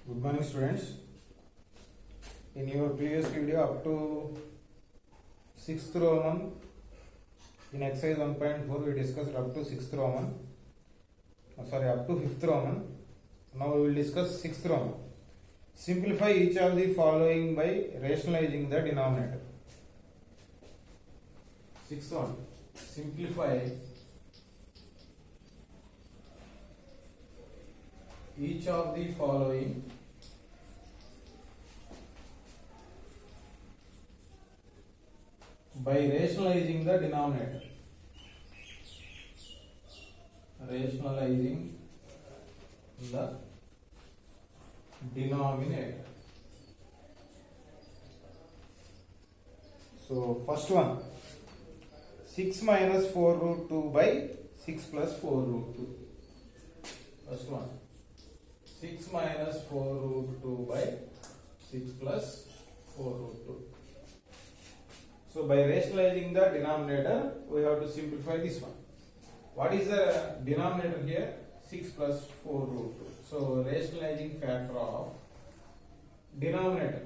Good morning, students. In your previous video up to 6th Roman, in exercise 1.4 we discussed up to 6th Roman, up to 5th Roman. Now we will discuss 6th Roman. Simplify each of the following by rationalizing the denominator. 6th one. Simplify each of the following by rationalizing the denominator. Rationalizing the denominator. So first one, 6 minus 4 root 2 by 6 plus 4 root 2. First one, 6 minus 4 root 2 by 6 plus 4 root 2. So by rationalizing the denominator, we have to simplify this one. What is the denominator here? 6 plus 4 root 2. So rationalizing factor of denominator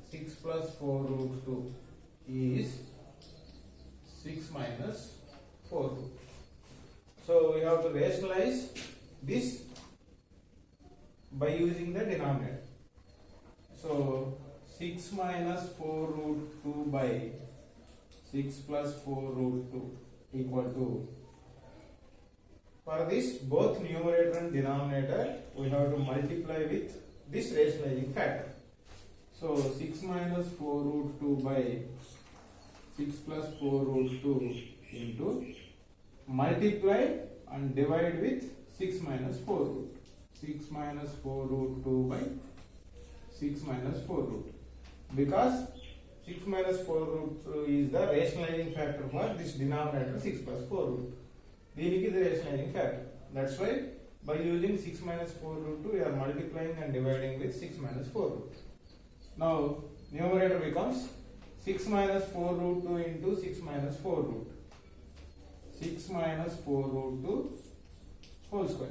6 plus 4 root 2 is 6 minus 4 root. So we have to rationalize this by using the denominator. So 6 minus 4 root 2 by 6 plus 4 root 2 equal to, for this both numerator and denominator we have to multiply with this rationalizing factor. So 6 minus 4 root 2 by 6 plus 4 root 2 into multiply and divide with 6 minus 4 root. 6 minus 4 root 2 by 6 minus 4 root. Because 6 minus 4 root 2 is the rationalizing factor for this denominator 6 plus 4 root. This is the rationalizing factor. That's why by using 6 minus 4 root 2 we are multiplying and dividing with 6 minus 4 root. Now numerator becomes 6 minus 4 root 2 into 6 minus 4 root. 6 minus 4 root 2 whole square.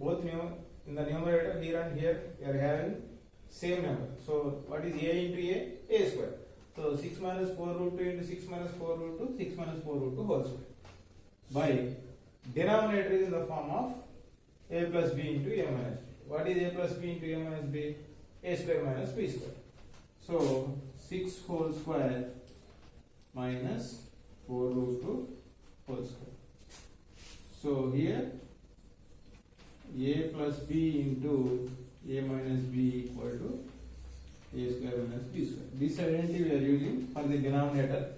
Both in the numerator here and here we are having same number. So what is a into a square. So 6 minus 4 root 2 into 6 minus 4 root 2, 6 minus 4 root 2 whole square. By denominator is in the form of a plus b into a minus b. What is a plus b into a minus b? A square minus b square. So 6 whole square minus 4 root 2 whole square. So here a plus b into a minus b equal to a square minus b square. This identity we are using for the denominator.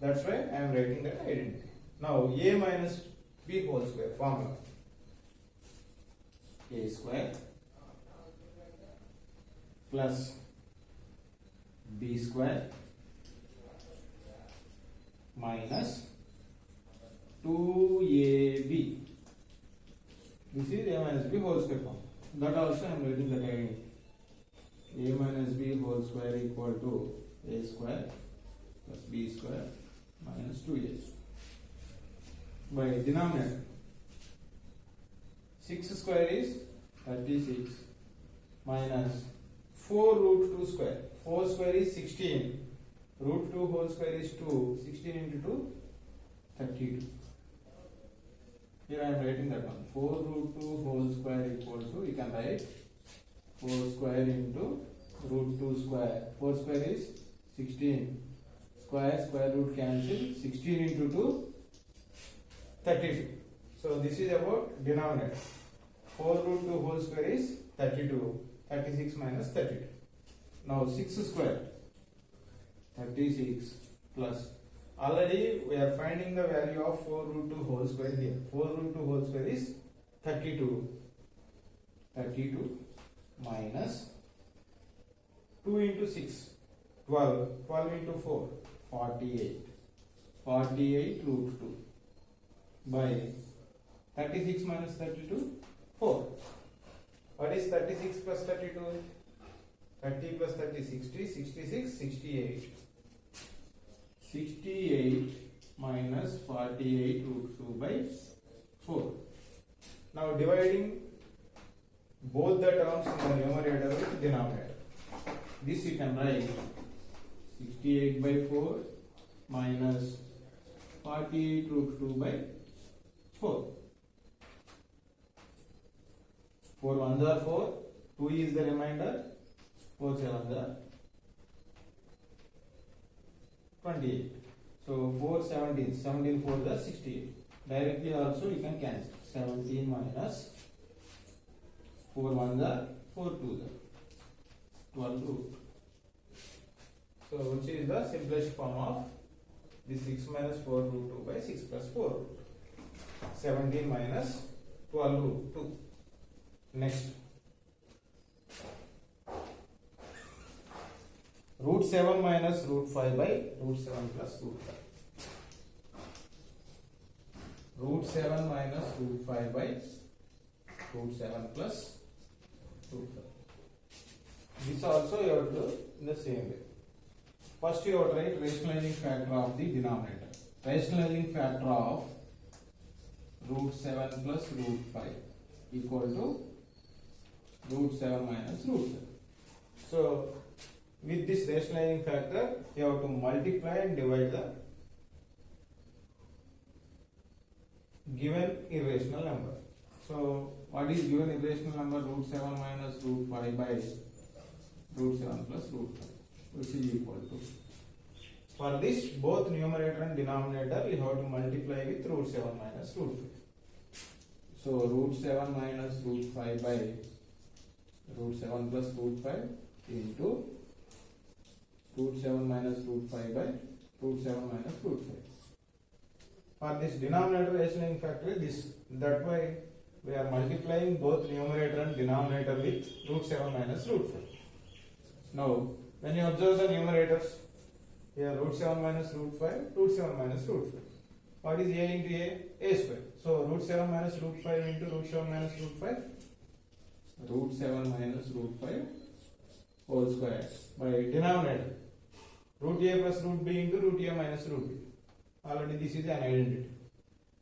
That's why I am writing that identity. Now a minus b whole square formula. A square plus b square minus 2ab. This is a minus b whole square form. That also I am writing that identity. A minus b whole square equal to a square plus b square minus 2a. By denominator, 6 square is 36 minus 4 root 2 square. 4 square is 16. Root 2 whole square is 2. 16 into 2, 32. Here I am writing that one. 4 root 2 whole square equal to, you can write 4 square into root 2 square. 4 square is 16. Square root cancel. 16 into 2, 32. So this is about denominator. 4 root 2 whole square is 32. 36 minus 32. Now 6 square, 36 plus. Already we are finding the value of 4 root 2 whole square here. 4 root 2 whole square is 32. 32 minus 2 into 6, 12. 12 into 4, 48. 48 root 2 by 36 minus 32, 4. What is 36 plus 32? 30 plus 30, 60, 66, 68. 68 minus 48 root 2 by 4. Now dividing both the terms in the numerator with denominator. This you can write 68 by 4 minus 48 root 2 by 4. 4 ones are 4, 2 is the remainder, 4 sevens are 28. So 4 17, 17 4 the 68. Directly also you can cancel. 17 minus 4 ones are 4 twos are 12 root. So which is the simplest form of the 6 minus 4 root 2 by 6 plus 4 root. 17 minus 12 root 2. Next. Root 7 minus root 5 by root 7 plus root 5. Root 7 minus root 5 by root 7 plus root 5. This also you have to do in the same way. First you have to write rationalizing factor of the denominator. Rationalizing factor of root 7 plus root 5 equal to root 7 minus root 7. So with this rationalizing factor you have to multiply and divide the given irrational number. So what is given irrational number? Root 7 minus root 5 by root 7 plus root 5, which is equal to. For this both numerator and denominator you have to multiply with root 7 minus root 5. So root 7 minus root 5 by root 7 plus root 5 into root 7 minus root 5 by root 7 minus root 5. For this denominator rationalizing factor is this. That way we are multiplying both numerator and denominator with root 7 minus root 5. Now when you observe the numerators, here root 7 minus root 5, root 7 minus root 5. What is a into a square. So root 7 minus root 5 into root 7 minus root 5, root 7 minus root 5 whole square by denominator. Root a plus root b into root a minus root b. Already this is an identity.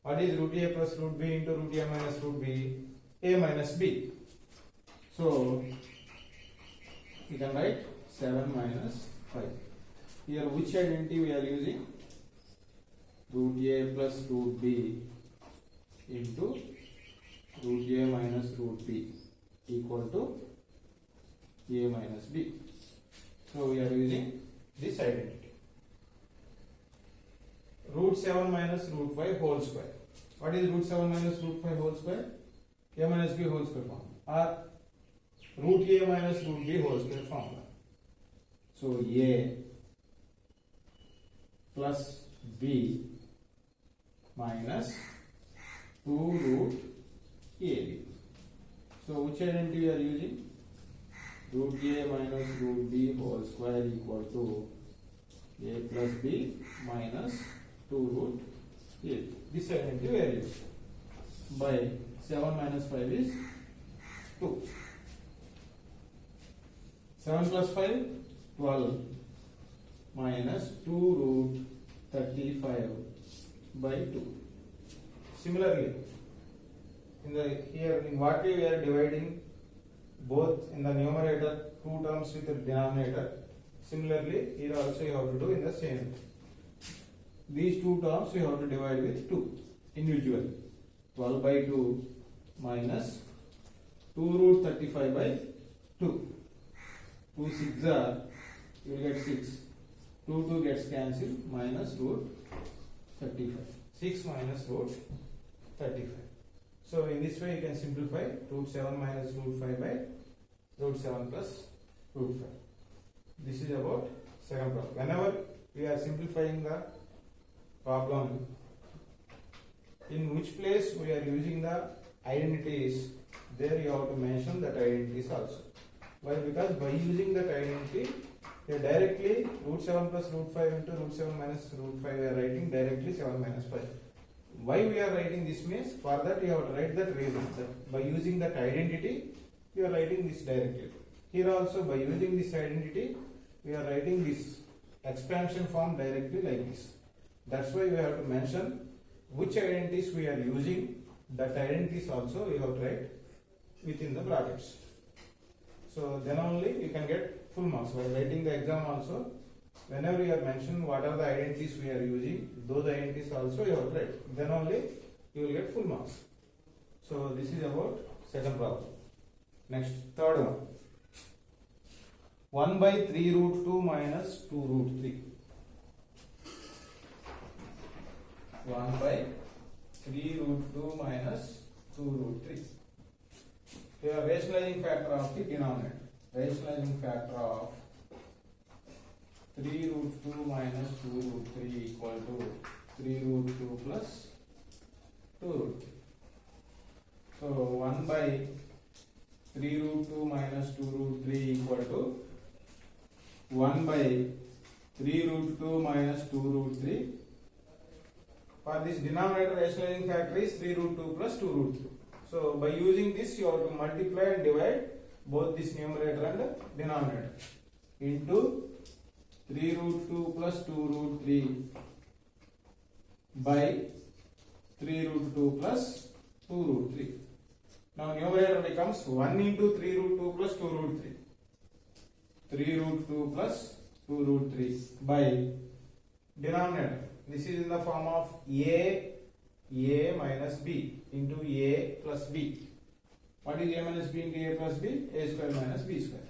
What is root a plus root b into root a minus root b? A minus b. So you can write 7 minus 5. Here which identity we are using? Root a plus root b into root a minus root b equal to a minus b. So we are using this identity. Root 7 minus root 5 whole square. What is root 7 minus root 5 whole square? A minus b whole square formula. Or root a minus root b whole square formula. So a plus b minus 2 root ab. So which identity we are using? Root a minus root b whole square equal to a plus b minus 2 root a. This identity we are using. By 7 minus 5 is 2. 7 plus 5, 12 minus 2 root 35 by 2. Similarly, in what way we are dividing both in the numerator two terms with the denominator. Similarly, here also you have to do in the same way. These two terms you have to divide with 2 individually. 12 by 2 minus 2 root 35 by 2. 2 6 are, you will get 6. 2 gets cancelled, minus root 35. 6 minus root 35. So in this way you can simplify root 7 minus root 5 by root 7 plus root 5. This is about second problem. Whenever we are simplifying the problem, in which place we are using the identities, there you have to mention that identities also. Why? Because by using that identity, you directly root 7 plus root 5 into root 7 minus root 5 we are writing directly 7 minus 5. Why we are writing this means, for that you have to write that reason. That by using that identity, you are writing this directly. Here also by using this identity, we are writing this expansion form directly like this. That's why we have to mention which identities we are using. That identities also we have to write within the brackets. So then only you can get full marks. While writing the exam also, whenever you are mentioned what are the identities we are using, those identities also you have to write. Then only you will get full marks. So this is about second problem. Next, third one. 1 by 3 root 2 minus 2 root 3. 1 by 3 root 2 minus 2 root 3. We are rationalizing factor of the denominator. Rationalizing factor of 3 root 2 minus 2 root 3 equal to 3 root 2 plus 2 root 3. So 1 by 3 root 2 minus 2 root 3 equal to 1 by 3 root 2 minus 2 root 3. For this denominator, rationalizing factor is 3 root 2 plus 2 root 3. So by using this, you have to multiply and divide both this numerator and denominator into 3 root 2 plus 2 root 3 by 3 root 2 plus 2 root 3. Now numerator becomes 1 into 3 root 2 plus 2 root 3. 3 root 2 plus 2 root 3 by denominator. This is in the form of a minus b into a plus b. What is a minus b into a plus b? A square minus b square.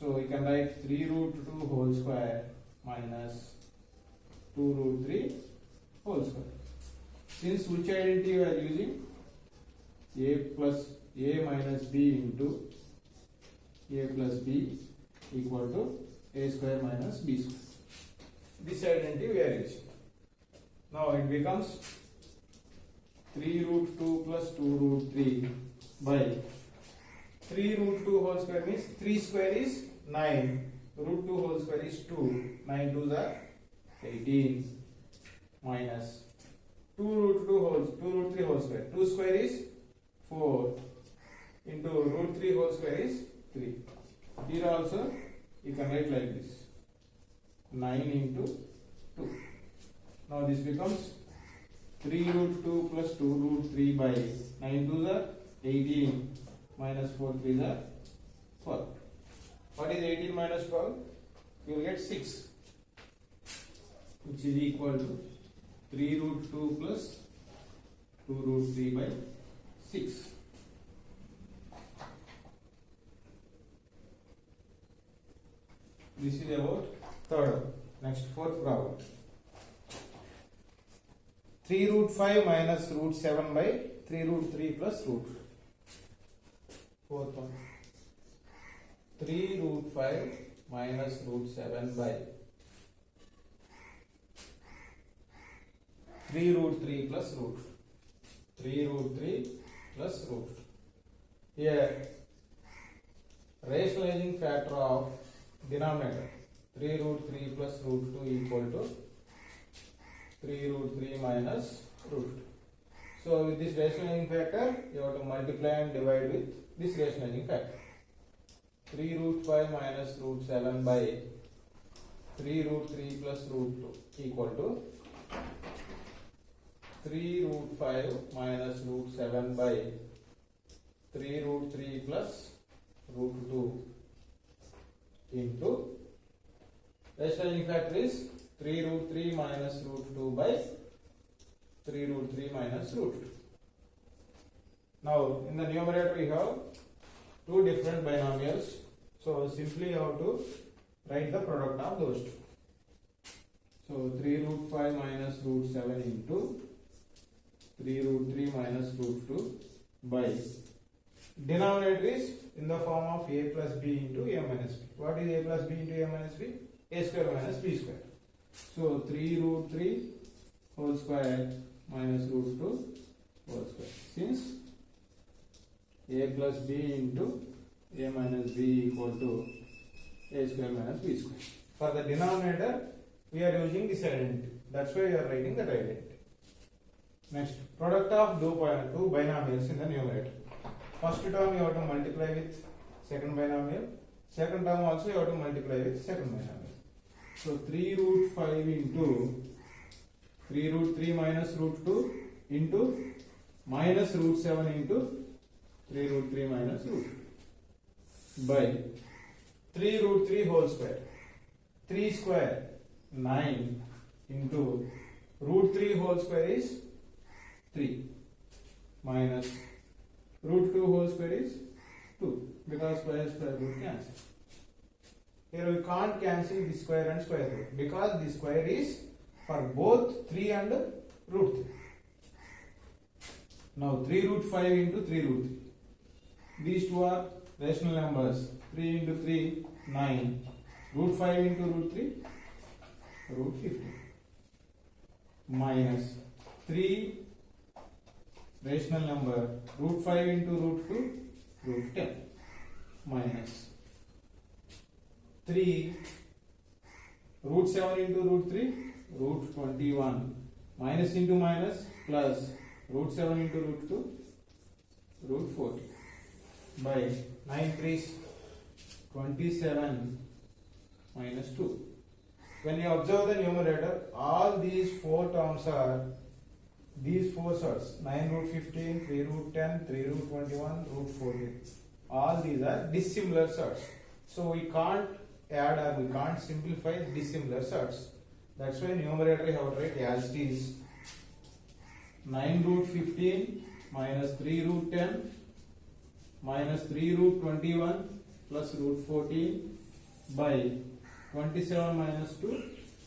So we can write 3 root 2 whole square minus 2 root 3 whole square. Since which identity you are using? A minus b into a plus b equal to a square minus b square. This identity we are using. Now it becomes 3 root 2 plus 2 root 3 by 3 root 2 whole square means 3 square is 9, root 2 whole square is 2, 9 2s are 18 minus 2 root 3 whole square, 2 square is 4 into root 3 whole square is 3. Here also you can write like this, 9 into 2. Now this becomes 3 root 2 plus 2 root 3 by 9 2s are 18 minus 4 3s are 12. What is 18 minus 12? You will get 6, which is equal to 3 root 2 plus 2 root 3 by 6. This is about third. Next, fourth problem. 3 root 5 minus root 7 by 3 root 3 plus root. Fourth one. 3 root 5 minus root 7 by 3 root 3 plus root. 3 root 3 plus root. Here, rationalizing factor of denominator 3 root 3 plus root 2 equal to 3 root 3 minus root 2. So with this rationalizing factor, you have to multiply and divide with this rationalizing factor. 3 root 5 minus root 7 by 3 root 3 plus root 2 equal to 3 root 5 minus root 7 by 3 root 3 plus root 2 into rationalizing factor is 3 root 3 minus root 2 by 3 root 3 minus root 2. Now in the numerator we have two different binomials, so simply you have to write the product of those two. So 3 root 5 minus root 7 into 3 root 3 minus root 2 by denominator is in the form of a plus b into a minus b. What is a plus b into a minus b? A square minus b square. So 3 root 3 whole square minus root 2 whole square. Since a plus b into a minus b equal to a square minus b square. For the denominator, we are using this identity. That's why we are writing that identity. Next, product of two binomials in the numerator. First term you have to multiply with second binomial. Second term also you have to multiply with second binomial. So 3 root 5 into 3 root 3 minus root 2 into minus root 7 into 3 root 3 minus root by 3 root 3 whole square. 3 square 9 into root 3 whole square is 3 minus root 2 whole square is 2 because square root cancel. Here we can't cancel the square and square root because the square is for both 3 and root 3. Now 3 root 5 into 3 root 3. These two are rational numbers. 3 into 3, 9. Root 5 into root 3, root 15. Minus 3 rational number, root 5 into root 2, root 10. Minus 3 root 7 into root 3, root 21. Minus into minus plus root 7 into root 2, root 40. By 9 3s 27 minus 2. When you observe the numerator, all these four terms are these four sorts: 9 root 15, 3 root 10, 3 root 21, root 14. All these are dissimilar sorts. So we can't add or we can't simplify dissimilar sorts. That's why numerator you have to write as it is. 9 root 15 minus 3 root 10 minus 3 root 21 plus root 14 by 27 minus 2,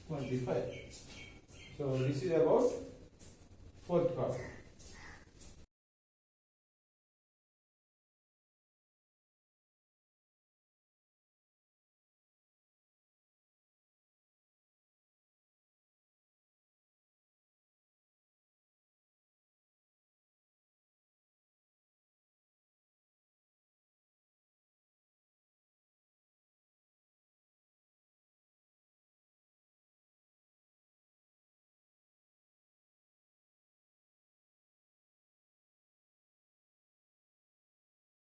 25. So this is about fourth problem.